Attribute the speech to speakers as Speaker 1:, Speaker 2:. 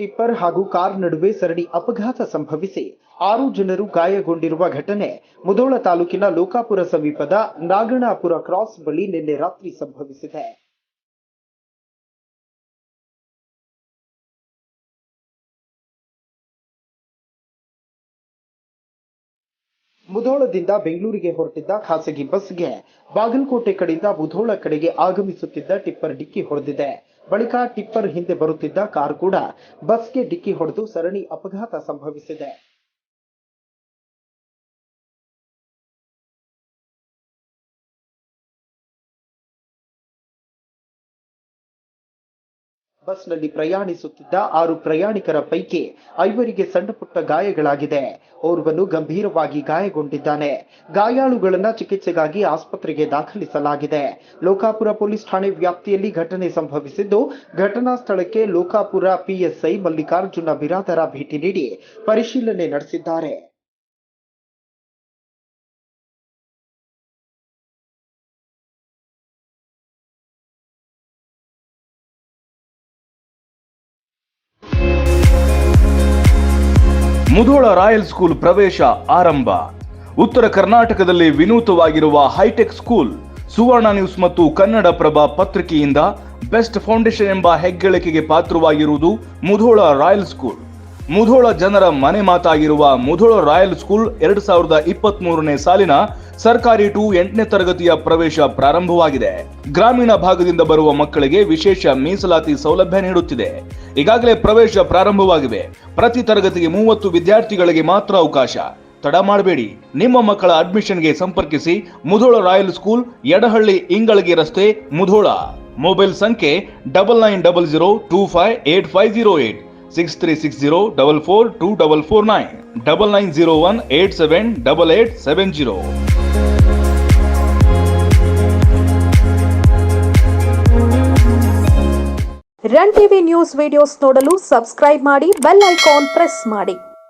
Speaker 1: Tipper ಹಾಗೂ car ನಡುವೆ ಸರಣಿ ಅಪಘಾತ ಸಂಭವಿಸಿ 6 ಜನರು ಗಾಯಗೊಂಡಿರುವ ಘಟನೆ ಮುಧೋಳ ತಾಲೂಕಿನ ಲೋಕಾಪುರ ಸಮೀಪದ ನಾಗಣಾಪುರ ಕ್ರಾಸ್ ಬಳಿ ನಿನ್ನೆ ರಾತ್ರಿ ಸಂಭವಿಸಿದೆ. ಮುಧೋಳದಿಂದ ಬೆಂಗಳೂರಿಗೆ ಹೊರಟಿದ್ದ ಖಾಸಗಿ ಬಸ್ಗೆ ಬಾಗಲಕೋಟೆ ಕಡೆಯಿಂದ ಮುಧೋಳ ಕಡೆಗೆ ಆಗಮಿಸುತ್ತಿದ್ದ ಟಿಪ್ಪರ್ ಡಿಕ್ಕಿ ಹೊಡೆದಿದೆ. ಬಳಿಕ ಟಿಪ್ಪರ್ ಹಿಂದೆ ಬರುತ್ತಿದ್ದ ಕಾರ್ ಕೂಡ ಬಸ್ಗೆ ಡಿಕ್ಕಿ ಹೊಡೆದು ಸರಣಿ ಅಪಘಾತ ಸಂಭವಿಸಿದೆ. ಬಸ್ನಲ್ಲಿ ಪ್ರಯಾಣಿಸುತ್ತಿದ್ದ 6 ಪ್ರಯಾಣಿಕರ ಪೈಕಿ 5ರಿಗೆ ಸಣ್ಣಪುಟ್ಟ ಗಾಯಗಳಾಗಿದೆ. ಓರ್ವನು ಗಂಭೀರವಾಗಿ ಗಾಯಗೊಂಡಿದ್ದಾನೆ. ಗಾಯಾಳುಗಳನ್ನು ಚಿಕಿತ್ಸೆಗಾಗಿ ಆಸ್ಪತ್ರೆಗೆ ದಾಖಲಿಸಲಾಗಿದೆ. ಲೋಕಾಪುರ ಪೊಲೀಸ್ ಠಾಣೆ ವ್ಯಾಪ್ತಿಯಲ್ಲಿ ಘಟನೆ ಸಂಭವಿಸಿದ್ದು, ಘಟನಾ ಸ್ಥಳಕ್ಕೆ ಲೋಕಾಪುರ ಪಿಎಸ್ಐ ಮಲ್ಲಿಕಾರ್ಜುನ ಬಿರಾದರ ಭೇಟಿ ನೀಡಿ ಪರಿಶೀಲನೆ ನಡೆಸಿದ್ದಾರೆ.
Speaker 2: ಮುಧೋಳ ರಾಯಲ್ ಸ್ಕೂಲ್ ಪ್ರವೇಶ ಆರಂಭ. ಉತ್ತರ ಕರ್ನಾಟಕದಲ್ಲಿ ವಿನೂತವಾಗಿರುವ ಹೈಟೆಕ್ ಸ್ಕೂಲ್. ಸುವರ್ಣ ನ್ಯೂಸ್ ಮತ್ತು ಕನ್ನಡಪ್ರಭ ಪತ್ರಿಕೆಯಿಂದ ಬೆಸ್ಟ್ ಫೌಂಡೇಶನ್ ಎಂಬ ಹೆಗ್ಗಳಿಕೆಗೆ ಪಾತ್ರವಾಗಿರುವುದು ಮುಧೋಳ ರಾಯಲ್ ಸ್ಕೂಲ್. ಮುಧೋಳ ಜನರ ಮನೆ ಮಾತಾಗಿರುವ ಮುಧೋಳ ರಾಯಲ್ ಸ್ಕೂಲ್ 2023ನೇ ಸಾಲಿನ ಸರ್ಕಾರಿ 8ನೇ ತರಗತಿಯ ಪ್ರವೇಶ ಪ್ರಾರಂಭವಾಗಿದೆ. ಗ್ರಾಮೀಣ ಭಾಗದಿಂದ ಬರುವ ಮಕ್ಕಳಿಗೆ ವಿಶೇಷ ಮೀಸಲಾತಿ ಸೌಲಭ್ಯ ನೀಡುತ್ತಿದೆ. ಈಗಾಗಲೇ ಪ್ರವೇಶ ಪ್ರಾರಂಭವಾಗಿವೆ. ಪ್ರತಿ ತರಗತಿಗೆ 30 ವಿದ್ಯಾರ್ಥಿಗಳಿಗೆ ಮಾತ್ರ ಅವಕಾಶ. ತಡ ಮಾಡಬೇಡಿ. ನಿಮ್ಮ ಮಕ್ಕಳ ಅಡ್ಮಿಷನ್ಗೆ ಸಂಪರ್ಕಿಸಿ ಮುಧೋಳ ರಾಯಲ್ ಸ್ಕೂಲ್, ಯಡಹಳ್ಳಿ ಇಂಗಳಗಿ ರಸ್ತೆ, ಮುಧೋಳ. ಮೊಬೈಲ್ ಸಂಖ್ಯೆ 9900258508 6360442449 9901878870.
Speaker 3: ರನ್ ಟಿವಿ ನ್ಯೂಸ್ ವಿಡಿಯೋಸ್ ನೋಡಲು ಸಬ್ಸ್ಕ್ರೈಬ್ ಮಾಡಿ, ಬೆಲ್ ಐಕಾನ್ ಪ್ರೆಸ್ ಮಾಡಿ.